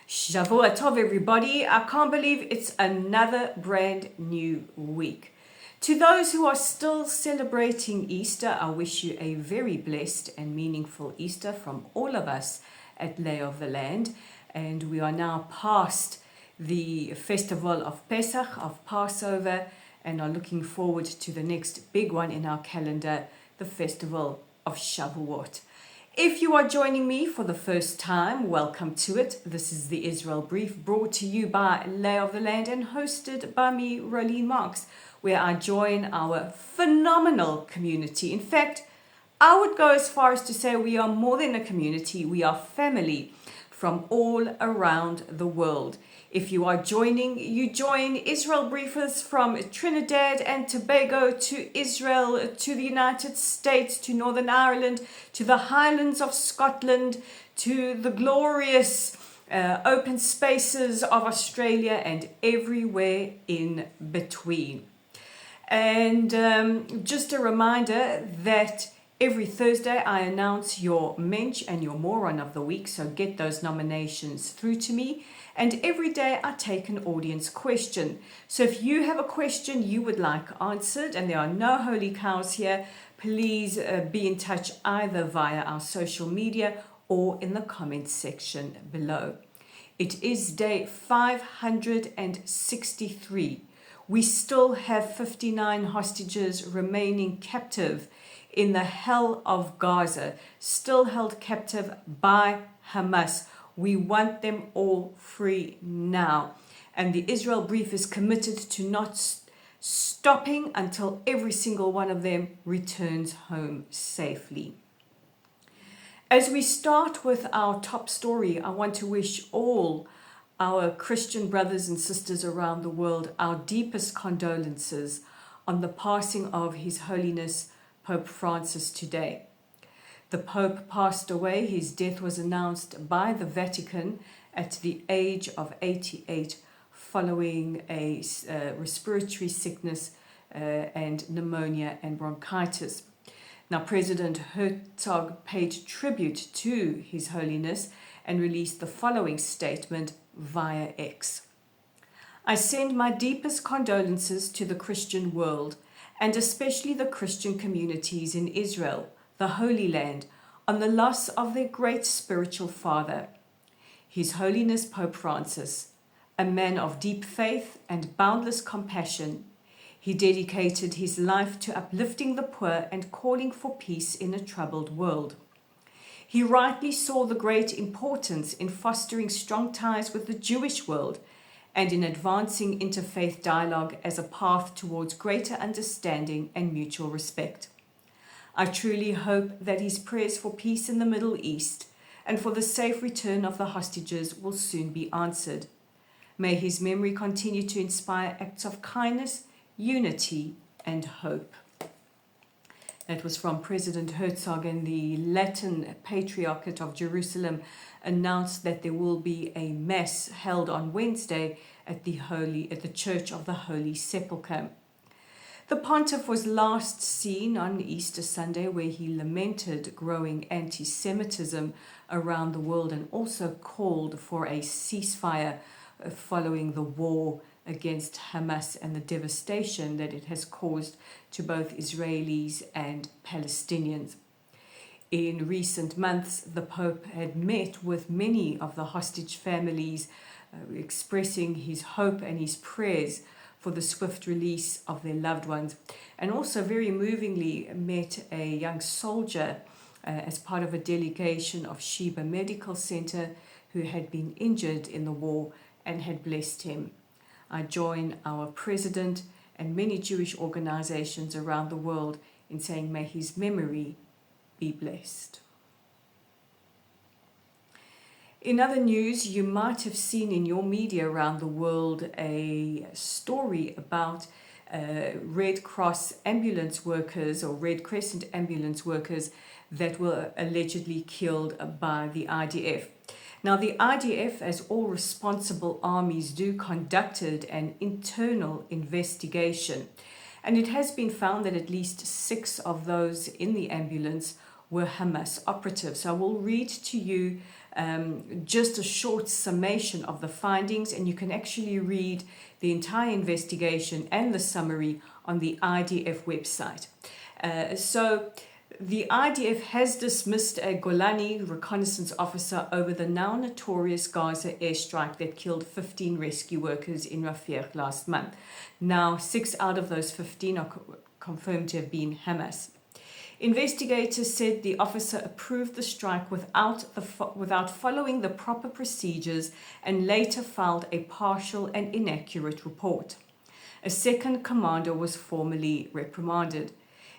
Shavua Tov, everybody. I can't believe it's another brand new week. To those who are still celebrating Easter, I wish you a very blessed and meaningful Easter from all of us at Lay of the Land. And we are now past the festival of Pesach, of Passover, and are looking forward to the next big one in our calendar, the festival of Shavuot. If you are joining me for the first time, welcome to it. This is the Israel Brief, brought to you by Lay of the Land and hosted by me, Rolene Marks, where I join our phenomenal community. In fact, I would go as far as to say we are more than a community, we are family from all around the world. If you are joining, you join Israel Briefers from Trinidad and Tobago to Israel, to the United States, to Northern Ireland, to the Highlands of Scotland, to the glorious open spaces of Australia and everywhere in between. And just a reminder that every Thursday I announce your Mensch and your Moron of the Week, so get those nominations through to me. And every day I take an audience question. So if you have a question you would like answered, and there are no holy cows here, please be in touch either via our social media or in the comments section below. It is day 563. We still have 59 hostages remaining captive in the hell of Gaza, still held captive by Hamas. We want them all free now. And the Israel Brief is committed to not stopping until every single one of them returns home safely. As we start with our top story, I want to wish all our Christian brothers and sisters around the world our deepest condolences on the passing of His Holiness Pope Francis today. The Pope passed away. His death was announced by the Vatican at the age of 88 following a respiratory sickness and pneumonia and bronchitis. Now, President Herzog paid tribute to His Holiness and released the following statement via X. I send my deepest condolences to the Christian world and especially the Christian communities in Israel, the Holy Land, on the loss of their great spiritual father, His Holiness Pope Francis, a man of deep faith and boundless compassion. He dedicated his life to uplifting the poor and calling for peace in a troubled world. He rightly saw the great importance in fostering strong ties with the Jewish world and in advancing interfaith dialogue as a path towards greater understanding and mutual respect. I truly hope that his prayers for peace in the Middle East and for the safe return of the hostages will soon be answered. May his memory continue to inspire acts of kindness, unity, and hope. That was from President Herzog, and the Latin Patriarchate of Jerusalem announced that there will be a mass held on Wednesday at the Church of the Holy Sepulchre. The pontiff was last seen on Easter Sunday, where he lamented growing anti-Semitism around the world and also called for a ceasefire following the war against Hamas and the devastation that it has caused to both Israelis and Palestinians. In recent months, the Pope had met with many of the hostage families, expressing his hope and his prayers for the swift release of their loved ones, and also very movingly met a young soldier as part of a delegation of Sheba Medical Center who had been injured in the war and had blessed him. I join our president and many Jewish organizations around the world in saying, may his memory be blessed. In other news, you might have seen in your media around the world a story about Red Cross ambulance workers or Red Crescent ambulance workers that were allegedly killed by the IDF. Now, the IDF, as all responsible armies do, conducted an internal investigation, and it has been found that at least 6 of those in the ambulance were Hamas operatives. So I will read to you just a short summation of the findings, and you can actually read the entire investigation and the summary on the IDF website. So the IDF has dismissed a Golani reconnaissance officer over the now notorious Gaza airstrike that killed 15 rescue workers in Rafah last month. Now, 6 out of those 15 are confirmed to have been Hamas. Investigators said the officer approved the strike without following the proper procedures and later filed a partial and inaccurate report. A second commander was formally reprimanded.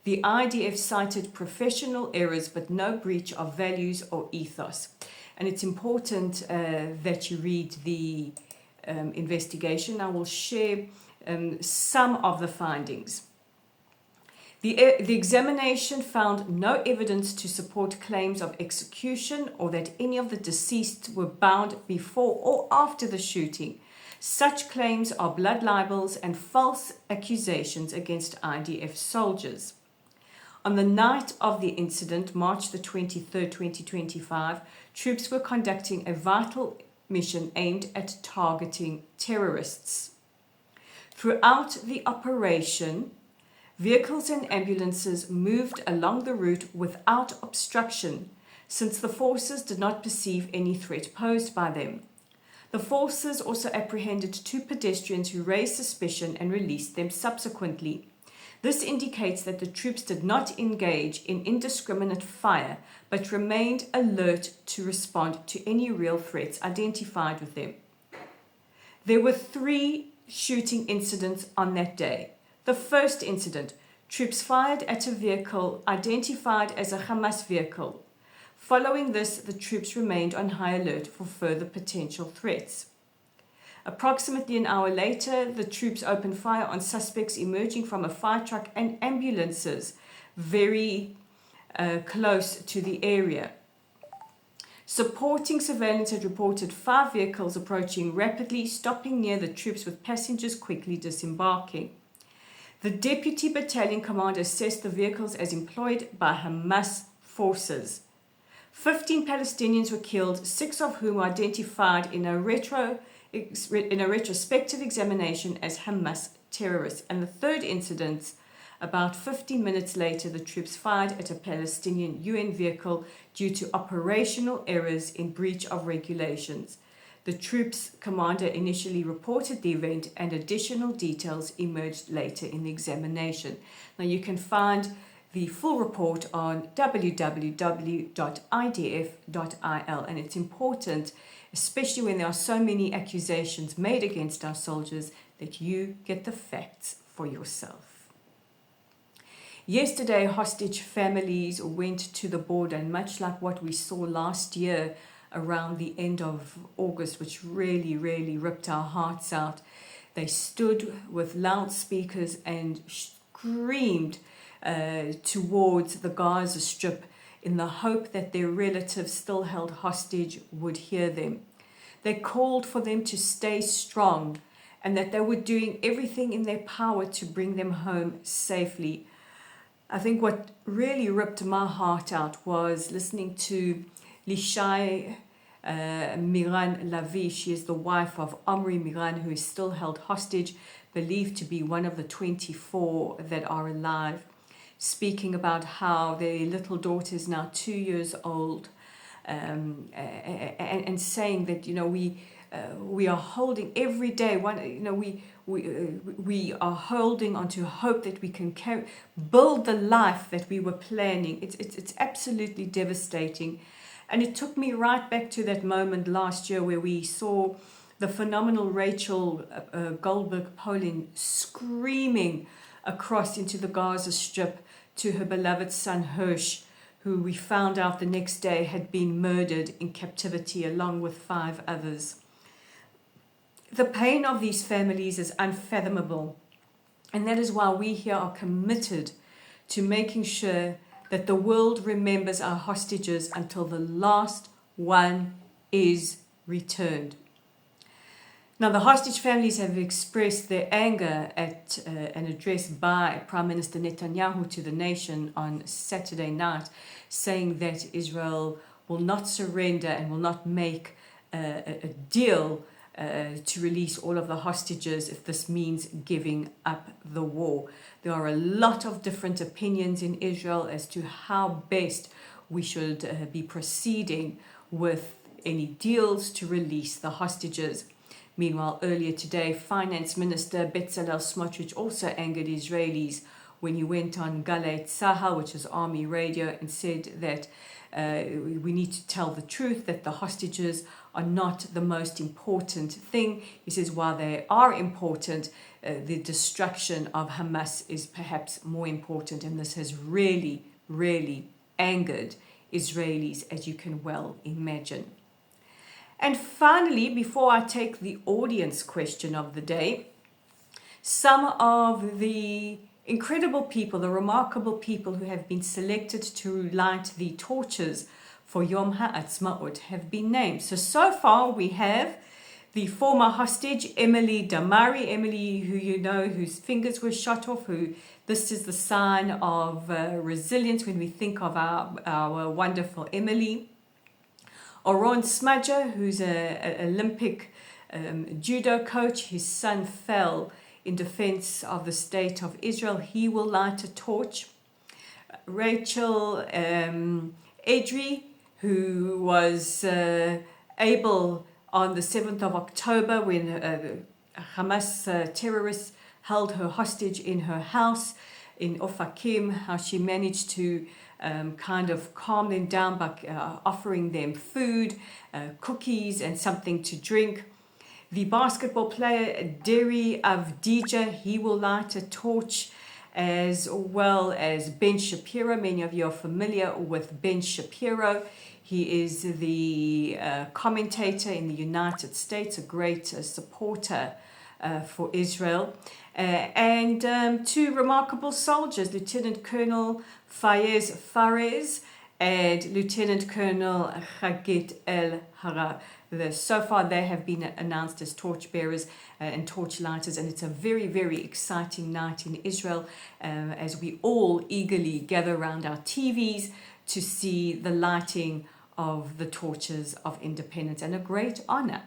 The IDF cited professional errors but no breach of values or ethos. And it's important that you read the investigation. I will share some of the findings. The examination found no evidence to support claims of execution or that any of the deceased were bound before or after the shooting. Such claims are blood libels and false accusations against IDF soldiers. On the night of the incident, March the 23rd, 2025, troops were conducting a vital mission aimed at targeting terrorists. Throughout the operation, vehicles and ambulances moved along the route without obstruction, since the forces did not perceive any threat posed by them. The forces also apprehended 2 pedestrians who raised suspicion and released them subsequently. This indicates that the troops did not engage in indiscriminate fire, but remained alert to respond to any real threats identified with them. There were 3 shooting incidents on that day. The first incident, troops fired at a vehicle identified as a Hamas vehicle. Following this, the troops remained on high alert for further potential threats. Approximately an hour later, the troops opened fire on suspects emerging from a fire truck and ambulances very close to the area. Supporting surveillance had reported 5 vehicles approaching rapidly, stopping near the troops with passengers quickly disembarking. The deputy battalion commander assessed the vehicles as employed by Hamas forces. 15 Palestinians were killed, 6 of whom were identified in a retrospective examination as Hamas terrorists. And the third incident, about 15 minutes later, the troops fired at a Palestinian UN vehicle due to operational errors in breach of regulations. The troops' commander initially reported the event, and additional details emerged later in the examination. Now, you can find the full report on www.idf.il, and it's important, especially when there are so many accusations made against our soldiers, that you get the facts for yourself. Yesterday, hostage families went to the border, and much like what we saw last year around the end of August, which really, really ripped our hearts out, they stood with loudspeakers and screamed towards the Gaza Strip in the hope that their relatives still held hostage would hear them. They called for them to stay strong and that they were doing everything in their power to bring them home safely. I think what really ripped my heart out was listening to Lishai Miran Lavi. She is the wife of Omri Miran, who is still held hostage, believed to be one of the 24 that are alive, speaking about how their little daughter is now 2 years old, and saying that, we are holding every day we are holding onto hope that we can build the life that we were planning. It's absolutely devastating. And it took me right back to that moment last year where we saw the phenomenal Rachel Goldberg-Polin screaming across into the Gaza Strip to her beloved son Hirsch, who we found out the next day had been murdered in captivity along with 5 others. The pain of these families is unfathomable, and that is why we here are committed to making sure that the world remembers our hostages until the last one is returned. Now, the hostage families have expressed their anger at an address by Prime Minister Netanyahu to the nation on Saturday night, saying that Israel will not surrender and will not make a deal to release all of the hostages if this means giving up the war. There are a lot of different opinions in Israel as to how best we should be proceeding with any deals to release the hostages. Meanwhile, earlier today, Finance Minister Bezalel Smotrich also angered Israelis when he went on Galei Tzahal, which is army radio, and said that we need to tell the truth, that the hostages are not the most important thing. He says while they are important, the destruction of Hamas is perhaps more important, and this has really, really angered Israelis, as you can well imagine. And finally, before I take the audience question of the day, some of the incredible people, the remarkable people who have been selected to light the torches for Yom Ha'atzmaut have been named. So far we have the former hostage, Emily Damari, Emily, who you know, whose fingers were shot off, this is the sign of resilience when we think of our wonderful Emily. Oron Smudger, who's an Olympic judo coach, his son fell in defense of the state of Israel. He will light a torch. Rachel Edry, who was able on the 7th of October when Hamas terrorists held her hostage in her house in Ofakim, how she managed to kind of calm them down by offering them food, cookies and something to drink. The basketball player Deri Avdija, he will light a torch, as well as Ben Shapiro. Many of you are familiar with Ben Shapiro. He is the commentator in the United States, a great supporter for Israel. And two remarkable soldiers, Lieutenant Colonel Fayez Fares and Lieutenant Colonel Chagit El Hara. So far they have been announced as torchbearers and torchlighters, and it's a very, very exciting night in Israel as we all eagerly gather around our TVs to see the lighting of the torches of independence, and a great honor.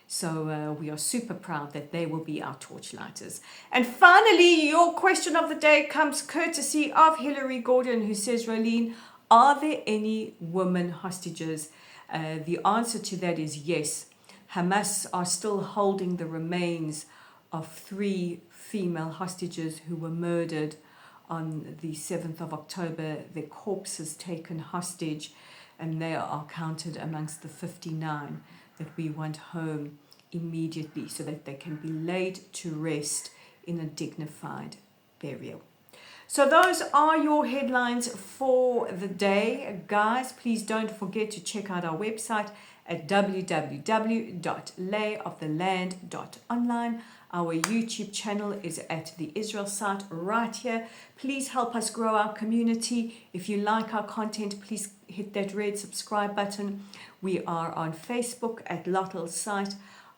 So we are super proud that they will be our torchlighters. And finally, your question of the day comes courtesy of Hillary Gordon, who says, Rolene, are there any women hostages? The answer to that is yes. Hamas are still holding the remains of 3 female hostages who were murdered on the 7th of October. Their corpses taken hostage, and they are counted amongst the 59 that we want home immediately so that they can be laid to rest in a dignified burial. So those are your headlines for the day. Guys, please don't forget to check out our website at www.layoftheland.online. Our YouTube channel is at the Israel site right here. Please help us grow our community. If you like our content, please hit that red subscribe button. We are on Facebook at Lottel Site,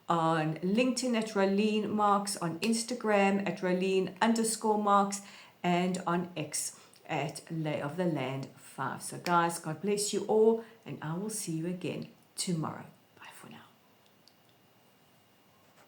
on LinkedIn at Rolene Marks, on Instagram at Rolene_Marks, and on X at Lay of the Land 5. So guys, God bless you all, and I will see you again tomorrow.